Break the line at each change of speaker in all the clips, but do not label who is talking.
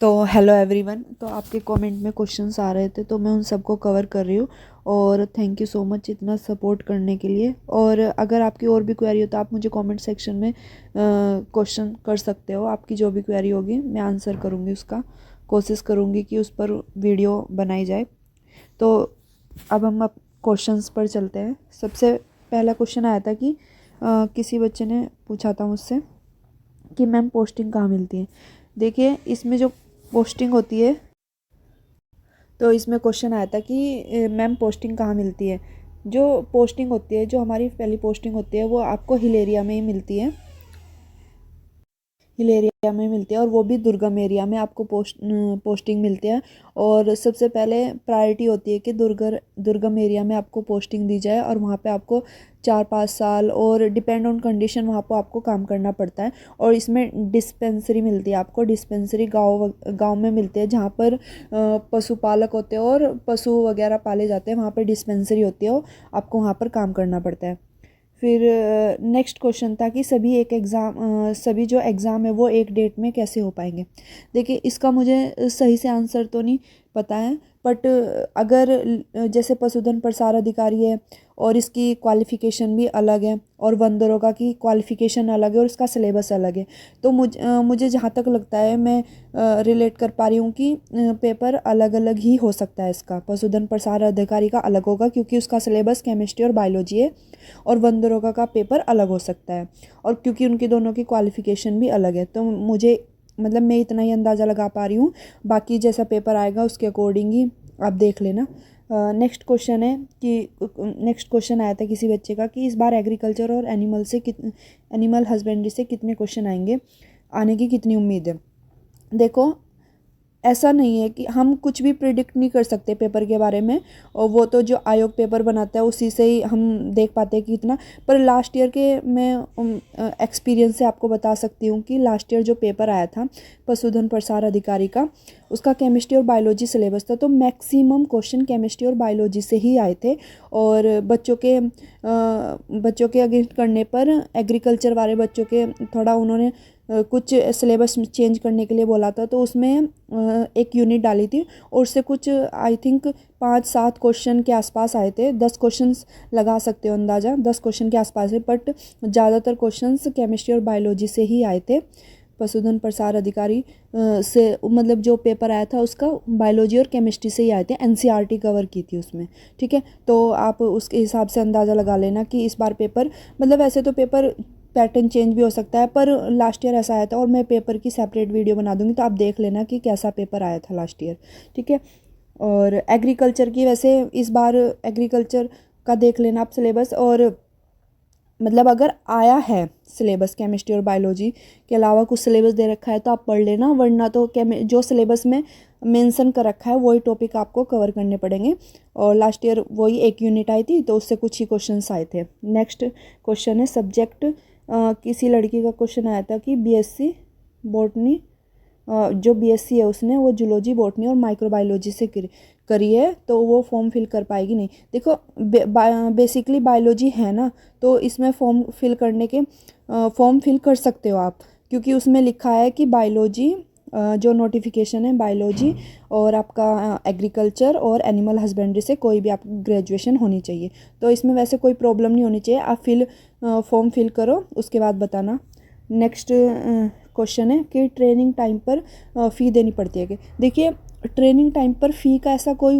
तो hello everyone. तो आपके कमेंट में क्वेश्चंस आ रहे थे तो मैं उन सबको कवर कर रही हूँ। और थैंक यू सो मच इतना सपोर्ट करने के लिए। और अगर आपकी और भी क्वेरी हो तो आप मुझे कमेंट सेक्शन में क्वेश्चन कर सकते हो। आपकी जो भी क्वेरी होगी मैं आंसर करूँगी, उसका कोशिश करूँगी कि उस पर वीडियो बनाई जाए। तो अब क्वेश्चंस पर चलते हैं। सबसे पहला क्वेश्चन आया था कि किसी बच्चे ने पूछा था मुझसे कि मैम पोस्टिंग कहाँ मिलती है। देखिए, इसमें जो पोस्टिंग होती है, तो इसमें क्वेश्चन आया था कि मैम पोस्टिंग कहाँ मिलती है। जो पोस्टिंग होती है, जो हमारी पहली पोस्टिंग होती है, वो आपको हिल एरिया में ही मिलती है। हिल एरिया में मिलती है और वो भी दुर्गम एरिया में आपको पोस्टिंग मिलती है। और सबसे पहले प्रायोरिटी होती है कि दुर्गम एरिया में आपको पोस्टिंग दी जाए और वहाँ पे आपको 4-5 साल और डिपेंड ऑन कंडीशन वहाँ पर आपको काम करना पड़ता है। और इसमें डिस्पेंसरी मिलती है आपको। डिस्पेंसरी गाँव में मिलती है, जहाँ पर पशुपालक होते हैं और पशु वगैरह पाले जाते हैं, वहाँ पर डिस्पेंसरी होती है, आपको वहाँ पर काम करना पड़ता है। फिर नेक्स्ट क्वेश्चन था कि सभी जो एग्ज़ाम है वो एक डेट में कैसे हो पाएंगे। देखिए, इसका मुझे सही से आंसर तो नहीं पता है, बट अगर जैसे पशुधन प्रसार अधिकारी है और इसकी क्वालिफ़िकेशन भी अलग है और वन दरोगा की क्वालिफ़िकेशन अलग है और उसका सिलेबस अलग है। तो मुझे जहाँ तक लगता है, मैं रिलेट कर पा रही हूँ कि पेपर अलग अलग ही हो सकता है। इसका पशुधन प्रसार अधिकारी का अलग होगा क्योंकि उसका सिलेबस केमिस्ट्री और बायोलॉजी है, और वन दरोगा का पेपर अलग हो सकता है, और क्योंकि उनकी दोनों की क्वालिफ़िकेशन भी अलग है। तो मुझे मतलब मैं इतना ही अंदाज़ा लगा पा रही हूँ। बाकी जैसा पेपर आएगा उसके अकॉर्डिंग ही आप देख लेना। नेक्स्ट क्वेश्चन है कि नेक्स्ट क्वेश्चन आया था किसी बच्चे का कि इस बार एग्रीकल्चर और एनिमल हस्बेंड्री से कितने क्वेश्चन आएंगे, आने की कितनी उम्मीद है। देखो, ऐसा नहीं है कि हम कुछ भी प्रिडिक्ट नहीं कर सकते पेपर के बारे में, और वो तो जो आयोग पेपर बनाता है उसी से ही हम देख पाते हैं कि कितना। पर लास्ट ईयर के मैं एक्सपीरियंस से आपको बता सकती हूँ कि लास्ट ईयर जो पेपर आया था पशुधन प्रसार अधिकारी का, उसका केमिस्ट्री और बायोलॉजी सिलेबस था, तो मैक्सिमम क्वेश्चन केमिस्ट्री और बायोलॉजी से ही आए थे। और बच्चों के अगेंस्ट करने पर एग्रीकल्चर वाले बच्चों के थोड़ा उन्होंने कुछ सिलेबस चेंज करने के लिए बोला था, तो उसमें एक यूनिट डाली थी और उससे कुछ आई थिंक 5-7 क्वेश्चन के आसपास आए थे। 10 क्वेश्चंस लगा सकते हो अंदाज़ा, 10 क्वेश्चन के आसपास है, बट ज़्यादातर क्वेश्चंस केमिस्ट्री और बायोलॉजी से ही आए थे। पशुधन प्रसार अधिकारी से मतलब जो पेपर आया था उसका बायोलॉजी और केमिस्ट्री से ही आए थे। एनसीईआरटी कवर की थी उसमें, ठीक है। तो आप उसके हिसाब से अंदाज़ा लगा लेना कि इस बार पेपर, मतलब वैसे तो पेपर पैटर्न चेंज भी हो सकता है, पर लास्ट ईयर ऐसा आया था। और मैं पेपर की सेपरेट वीडियो बना दूंगी, तो आप देख लेना कि कैसा पेपर आया था लास्ट ईयर, ठीक है। और एग्रीकल्चर की, वैसे इस बार एग्रीकल्चर का देख लेना आप सिलेबस, और मतलब अगर आया है सिलेबस केमिस्ट्री और बायोलॉजी के अलावा कुछ सिलेबस दे रखा है तो आप पढ़ लेना, वरना तो जो सिलेबस में मेंशन कर रखा है वही टॉपिक आपको कवर करने पड़ेंगे। और लास्ट ईयर वही एक यूनिट आई थी, तो उससे कुछ ही क्वेश्चंस आए थे। नेक्स्ट क्वेश्चन है सब्जेक्ट। किसी लड़की का क्वेश्चन आया था कि बीएससी बॉटनी, जो बीएससी है उसने वो जूलॉजी, बॉटनी और माइक्रोबायोलॉजी से करी है, तो वो फॉर्म फिल कर पाएगी नहीं। देखो, बेसिकली बायोलॉजी है ना, तो इसमें फॉर्म फिल कर सकते हो आप, क्योंकि उसमें लिखा है कि बायोलॉजी, जो नोटिफिकेशन है बायोलॉजी और आपका एग्रीकल्चर और एनिमल हस्बेंड्री से कोई भी आपको ग्रेजुएशन होनी चाहिए। तो इसमें वैसे कोई प्रॉब्लम नहीं होनी चाहिए। आप फॉर्म फिल करो, उसके बाद बताना। नेक्स्ट क्वेश्चन है कि ट्रेनिंग टाइम पर फ़ी देनी पड़ती है कि। देखिए, ट्रेनिंग टाइम पर फ़ी का ऐसा कोई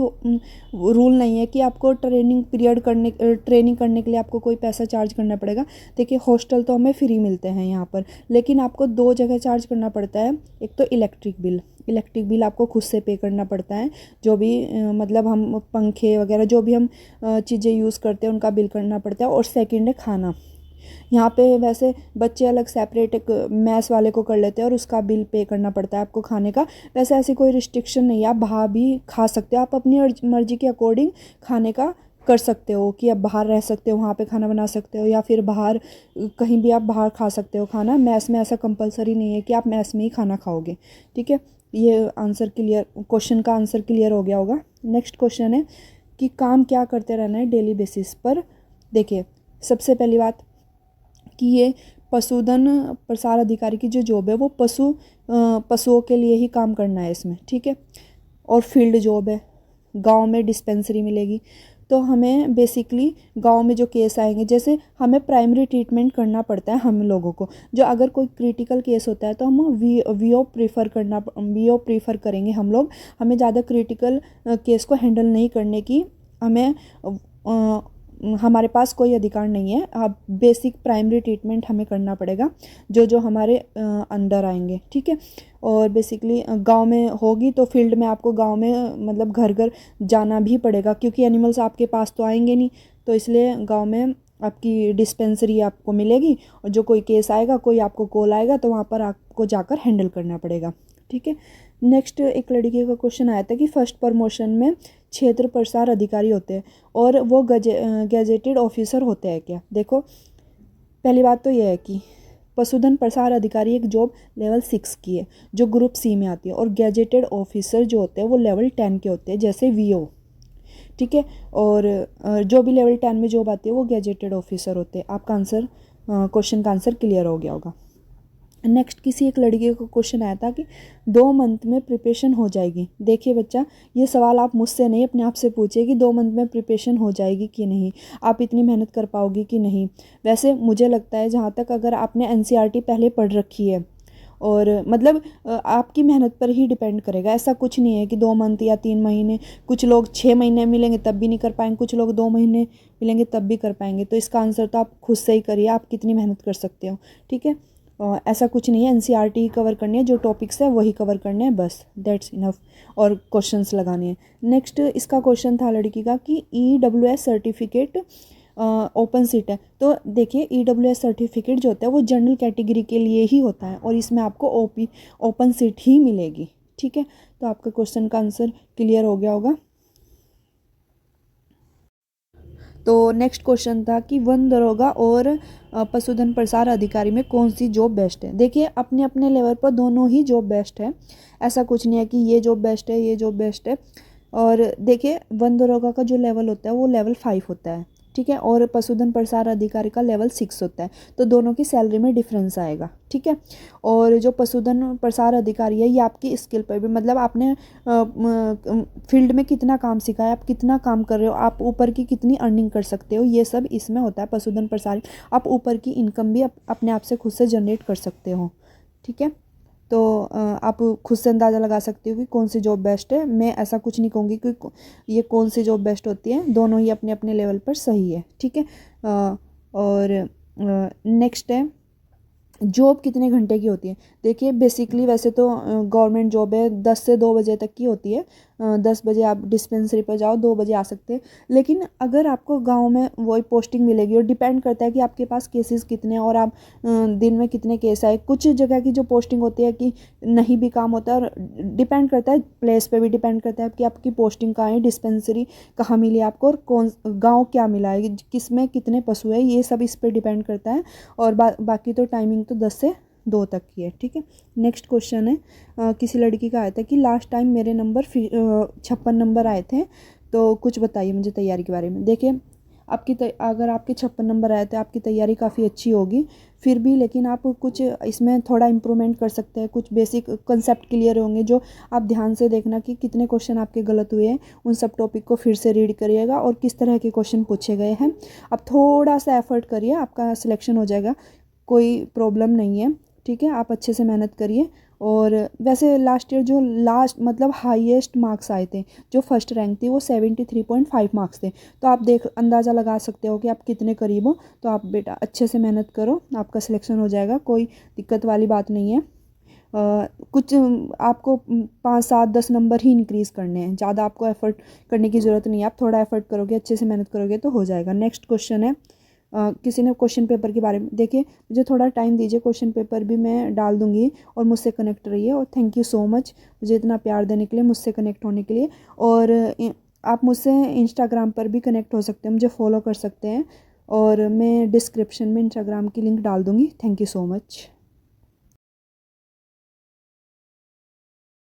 रूल नहीं है कि आपको ट्रेनिंग करने के लिए आपको कोई पैसा चार्ज करना पड़ेगा। देखिए, हॉस्टल तो हमें फ्री मिलते हैं यहाँ पर, लेकिन आपको 2 जगह चार्ज करना पड़ता है। एक तो इलेक्ट्रिक बिल आपको खुद से पे करना पड़ता है, जो भी मतलब हम पंखे वगैरह जो भी हम चीज़ें यूज़ करते हैं उनका बिल करना पड़ता है। और सेकेंड है खाना। यहाँ पे वैसे बच्चे अलग सेपरेट एक मैस वाले को कर लेते हैं और उसका बिल पे करना पड़ता है आपको खाने का। वैसे ऐसी कोई रिस्ट्रिक्शन नहीं है, आप बाहर भी खा सकते हो, आप अपनी मर्जी के अकॉर्डिंग खाने का कर सकते हो कि आप बाहर रह सकते हो, वहाँ पे खाना बना सकते हो, या फिर बाहर कहीं भी आप बाहर खा सकते हो खाना। मैस में ऐसा कंपलसरी नहीं है कि आप मैस में ही खाना खाओगे, ठीक है। ये क्वेश्चन का आंसर क्लियर हो गया होगा। नेक्स्ट क्वेश्चन है कि काम क्या करते रहना है डेली बेसिस पर। देखिए, सबसे पहली बात कि ये पशुधन प्रसार अधिकारी की जो जॉब है वो पशुओं के लिए ही काम करना है इसमें, ठीक है। और फील्ड जॉब है, गांव में डिस्पेंसरी मिलेगी। तो हमें बेसिकली गांव में जो केस आएंगे, जैसे हमें प्राइमरी ट्रीटमेंट करना पड़ता है हम लोगों को, जो अगर कोई क्रिटिकल केस होता है तो हम वीओ प्रीफर करेंगे हम लोग। हमें ज़्यादा क्रिटिकल केस को हैंडल नहीं करने की हमें हमारे पास कोई अधिकार नहीं है। अब बेसिक प्राइमरी ट्रीटमेंट हमें करना पड़ेगा जो जो हमारे अंडर आएंगे, ठीक है। और बेसिकली गांव में होगी तो फील्ड में आपको गांव में मतलब घर घर जाना भी पड़ेगा, क्योंकि एनिमल्स आपके पास तो आएंगे नहीं। तो इसलिए गांव में आपकी डिस्पेंसरी आपको मिलेगी, और जो कोई केस आएगा, कोई आपको कॉल आएगा, तो वहाँ पर आपको जाकर हैंडल करना पड़ेगा, ठीक है। नेक्स्ट एक लड़की का क्वेश्चन आया था कि फर्स्ट प्रमोशन में क्षेत्र प्रसार अधिकारी होते हैं और वो गजेटेड ऑफिसर होते हैं क्या। देखो, पहली बात तो यह है कि पशुधन प्रसार अधिकारी एक जॉब लेवल 6 की है जो ग्रुप सी में आती है, और गैजेटेड ऑफिसर जो होते हैं वो लेवल 10 के होते हैं, जैसे वीओ, ठीक है। और जो भी लेवल 10 में जॉब आती है वो गैजेटेड ऑफिसर होते हैं। आपका आंसर, क्वेश्चन का आंसर क्लियर हो गया होगा। नेक्स्ट किसी एक लड़की को क्वेश्चन आया था कि 2 मंथ में प्रिपरेशन हो जाएगी। देखिए बच्चा, ये सवाल आप मुझसे नहीं अपने आप से पूछिए कि 2 मंथ में प्रिपरेशन हो जाएगी कि नहीं, आप इतनी मेहनत कर पाओगी कि नहीं। वैसे मुझे लगता है, जहाँ तक अगर आपने एनसीईआरटी पहले पढ़ रखी है, और मतलब आपकी मेहनत पर ही डिपेंड करेगा। ऐसा कुछ नहीं है कि 2 मंथ या 3 महीने, कुछ लोग 6 महीने मिलेंगे तब भी नहीं कर पाएंगे, कुछ लोग 2 महीने मिलेंगे तब भी कर पाएंगे। तो इसका आंसर तो आप खुद से ही करिए, आप कितनी मेहनत कर सकते हो, ठीक है। ऐसा कुछ नहीं है, एनसीईआरटी कवर करनी है, जो टॉपिक्स है वही कवर करने हैं, बस दैट्स इनफ, और क्वेश्चंस लगाने हैं। नेक्स्ट इसका क्वेश्चन था लड़की का कि ईडब्ल्यूएस सर्टिफिकेट ओपन सीट है। तो देखिए, ईडब्ल्यूएस सर्टिफिकेट जो होता है वो जनरल कैटेगरी के लिए ही होता है, और इसमें आपको ओपन सीट ही मिलेगी, ठीक है। तो आपका क्वेश्चन का आंसर क्लियर हो गया होगा। तो नेक्स्ट क्वेश्चन था कि वन दरोगा और पशुधन प्रसार अधिकारी में कौन सी जॉब बेस्ट है। देखिए, अपने अपने लेवल पर दोनों ही जॉब बेस्ट है, ऐसा कुछ नहीं है कि ये जॉब बेस्ट है ये जॉब बेस्ट है। और देखिए, वन दरोगा का जो लेवल होता है वो लेवल 5 होता है, ठीक है, और पशुधन प्रसार अधिकारी का लेवल 6 होता है। तो दोनों की सैलरी में डिफरेंस आएगा, ठीक है। और जो पशुधन प्रसार अधिकारी है, ये आपकी स्किल पर भी, मतलब आपने फील्ड में कितना काम सीखा है, आप कितना काम कर रहे हो, आप ऊपर की कितनी अर्निंग कर सकते हो, ये सब इसमें होता है पशुधन प्रसार। आप ऊपर की इनकम भी अपने आप से खुद से जनरेट कर सकते हो, ठीक है। तो आप खुद से अंदाज़ा लगा सकते हो कि कौन सी जॉब बेस्ट है। मैं ऐसा कुछ नहीं कहूँगी कि ये कौन सी जॉब बेस्ट होती है, दोनों ही अपने अपने लेवल पर सही है, ठीक है। और नेक्स्ट है, जॉब कितने घंटे की होती है। देखिए, बेसिकली वैसे तो गवर्नमेंट जॉब है 10 से 2 बजे तक की होती है। 10 बजे आप डिस्पेंसरी पर जाओ, 2 बजे आ सकते हैं। लेकिन अगर आपको गांव में वही पोस्टिंग मिलेगी, और डिपेंड करता है कि आपके पास केसेस कितने हैं और आप दिन में कितने केस आए। कुछ जगह की जो पोस्टिंग होती है कि नहीं भी काम होता है, और डिपेंड करता है प्लेस पे भी डिपेंड करता है कि आपकी पोस्टिंग कहाँ है, डिस्पेंसरी कहाँ मिली आपको, और कौन गाँव क्या मिला है, किस में कितने पशु है, ये सब इस पर डिपेंड करता है। और बाकी तो टाइमिंग तो 10 से 2 तक की है, ठीक है। नेक्स्ट क्वेश्चन है, किसी लड़की का आया था कि लास्ट टाइम मेरे नंबर 56 नंबर आए थे, तो कुछ बताइए मुझे तैयारी के बारे में। देखिए, अगर आपके 56 नंबर आए थे, आपकी तैयारी काफ़ी अच्छी होगी फिर भी, लेकिन आप कुछ इसमें थोड़ा इम्प्रूवमेंट कर सकते हैं। कुछ बेसिक कंसेप्ट क्लियर होंगे जो आप ध्यान से देखना कि कितने क्वेश्चन आपके गलत हुए हैं, उन सब टॉपिक को फिर से रीड करिएगा और किस तरह के क्वेश्चन पूछे गए हैं। आप थोड़ा सा एफर्ट करिए, आपका सिलेक्शन हो जाएगा, कोई प्रॉब्लम नहीं है, ठीक है। आप अच्छे से मेहनत करिए। और वैसे लास्ट ईयर जो मतलब हाईएस्ट मार्क्स आए थे, जो फर्स्ट रैंक थी, वो 73.5 मार्क्स थे। तो आप अंदाज़ा लगा सकते हो कि आप कितने करीब हो। तो आप बेटा अच्छे से मेहनत करो, आपका सिलेक्शन हो जाएगा, कोई दिक्कत वाली बात नहीं है। कुछ आपको 5, 7, 10 नंबर ही इंक्रीज़ करने हैं, ज़्यादा आपको एफर्ट करने की ज़रूरत नहीं है। आप थोड़ा एफर्ट करोगे, अच्छे से मेहनत करोगे तो हो जाएगा। नेक्स्ट क्वेश्चन है, किसी ने क्वेश्चन पेपर के बारे में, देखिए मुझे थोड़ा टाइम दीजिए, क्वेश्चन पेपर भी मैं डाल दूँगी, और मुझसे कनेक्ट रहिए। और थैंक यू सो मच मुझे इतना प्यार देने के लिए, मुझसे कनेक्ट होने के लिए। और आप मुझसे इंस्टाग्राम पर भी कनेक्ट हो सकते हैं, मुझे फॉलो कर सकते हैं, और मैं डिस्क्रिप्शन में इंस्टाग्राम की लिंक डाल दूँगी। Thank you so much.